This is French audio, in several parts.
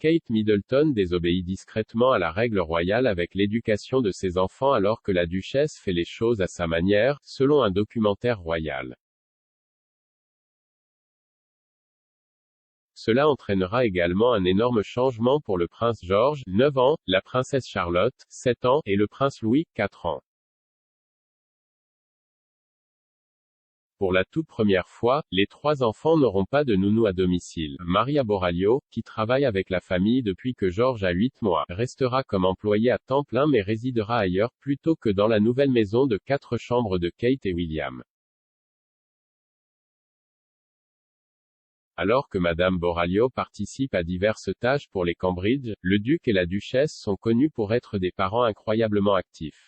Kate Middleton désobéit discrètement à la règle royale avec l'éducation de ses enfants alors que la duchesse fait les choses à sa manière, selon un documentaire royal. Cela entraînera également un énorme changement pour le prince George, 9 ans, la princesse Charlotte, 7 ans, et le prince Louis, 4 ans. Pour la toute première fois, les 3 enfants n'auront pas de nounou à domicile. Maria Boraglio, qui travaille avec la famille depuis que George a 8 mois, restera comme employée à temps plein mais résidera ailleurs, plutôt que dans la nouvelle maison de 4 chambres de Kate et William. Alors que Madame Boraglio participe à diverses tâches pour les Cambridge, le duc et la duchesse sont connus pour être des parents incroyablement actifs.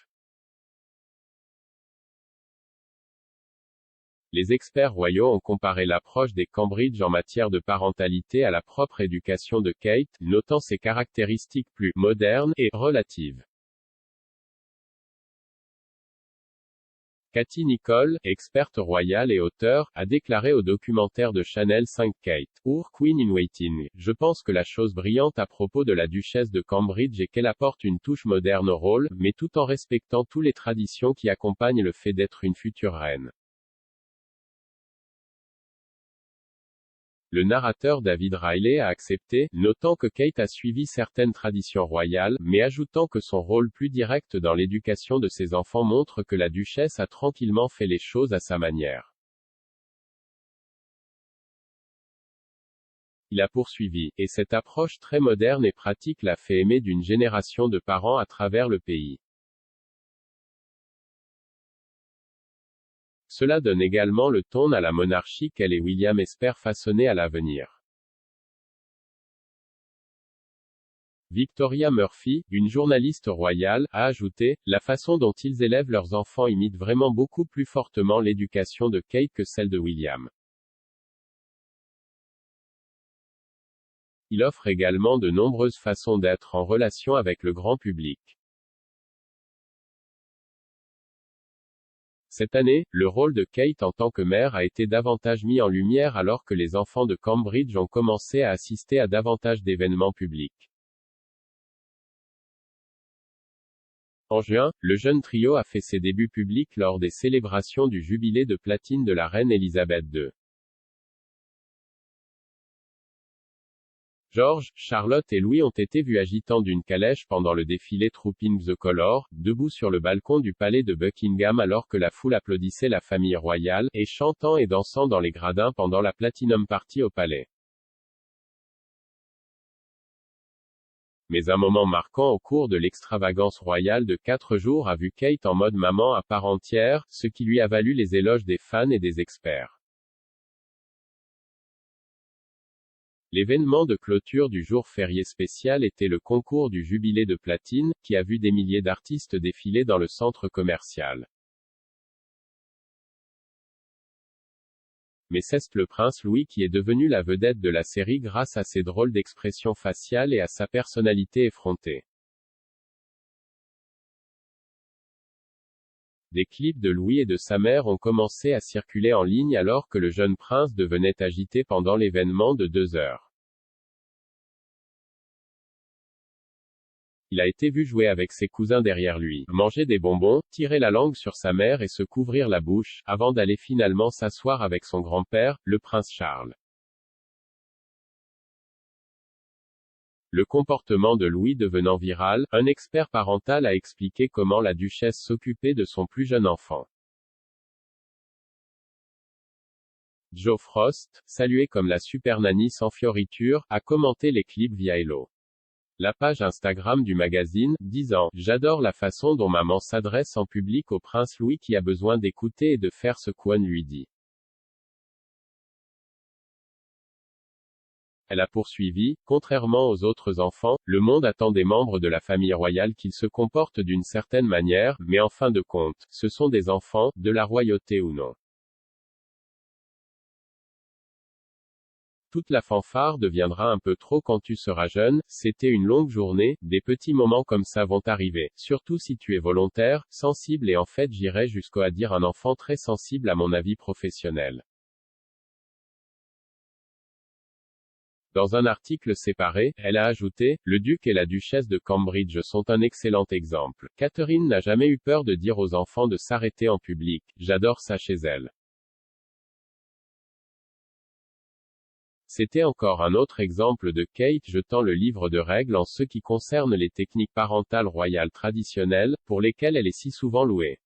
Les experts royaux ont comparé l'approche des Cambridge en matière de parentalité à la propre éducation de Kate, notant ses caractéristiques plus modernes et relatives. Cathy Nicholl, experte royale et auteure, a déclaré au documentaire de Channel 5 Kate, Our Queen in Waiting, « Je pense que la chose brillante à propos de la duchesse de Cambridge est qu'elle apporte une touche moderne au rôle, mais tout en respectant toutes les traditions qui accompagnent le fait d'être une future reine. » Le narrateur David Riley a accepté, notant que Kate a suivi certaines traditions royales, mais ajoutant que son rôle plus direct dans l'éducation de ses enfants montre que la duchesse a tranquillement fait les choses à sa manière. Il a poursuivi, et cette approche très moderne et pratique l'a fait aimer d'une génération de parents à travers le pays. Cela donne également le ton à la monarchie qu'elle et William espèrent façonner à l'avenir. Victoria Murphy, une journaliste royale, a ajouté, « La façon dont ils élèvent leurs enfants imite vraiment beaucoup plus fortement l'éducation de Kate que celle de William. Il offre également de nombreuses façons d'être en relation avec le grand public. » Cette année, le rôle de Kate en tant que mère a été davantage mis en lumière alors que les enfants de Cambridge ont commencé à assister à davantage d'événements publics. En juin, le jeune trio a fait ses débuts publics lors des célébrations du jubilé de platine de la reine Elisabeth II. George, Charlotte et Louis ont été vus agitant d'une calèche pendant le défilé Trooping the Colour, debout sur le balcon du palais de Buckingham alors que la foule applaudissait la famille royale, et chantant et dansant dans les gradins pendant la Platinum Party au palais. Mais un moment marquant au cours de l'extravagance royale de 4 jours a vu Kate en mode maman à part entière, ce qui lui a valu les éloges des fans et des experts. L'événement de clôture du jour férié spécial était le concours du jubilé de platine, qui a vu des milliers d'artistes défiler dans le centre commercial. Mais c'est le prince Louis qui est devenu la vedette de la série grâce à ses drôles d'expressions faciales et à sa personnalité effrontée. Des clips de Louis et de sa mère ont commencé à circuler en ligne alors que le jeune prince devenait agité pendant l'événement de 2 heures. Il a été vu jouer avec ses cousins derrière lui, manger des bonbons, tirer la langue sur sa mère et se couvrir la bouche, avant d'aller finalement s'asseoir avec son grand-père, le prince Charles. Le comportement de Louis devenant viral, un expert parental a expliqué comment la duchesse s'occupait de son plus jeune enfant. Jo Frost, saluée comme la super nanny sans fioriture, a commenté les clips via Hello. La page Instagram du magazine, disant « J'adore la façon dont maman s'adresse en public au prince Louis qui a besoin d'écouter et de faire ce qu'On lui dit. » Elle a poursuivi, « Contrairement aux autres enfants, le monde attend des membres de la famille royale qu'ils se comportent d'une certaine manière, mais en fin de compte, ce sont des enfants, de la royauté ou non. Toute la fanfare deviendra un peu trop quand tu seras jeune, c'était une longue journée, des petits moments comme ça vont arriver, surtout si tu es volontaire, sensible et en fait j'irais jusqu'à dire un enfant très sensible à mon avis professionnel. » Dans un article séparé, elle a ajouté, « Le duc et la duchesse de Cambridge sont un excellent exemple. Catherine n'a jamais eu peur de dire aux enfants de s'arrêter en public. J'adore ça chez elle. » C'était encore un autre exemple de Kate jetant le livre de règles en ce qui concerne les techniques parentales royales traditionnelles, pour lesquelles elle est si souvent louée.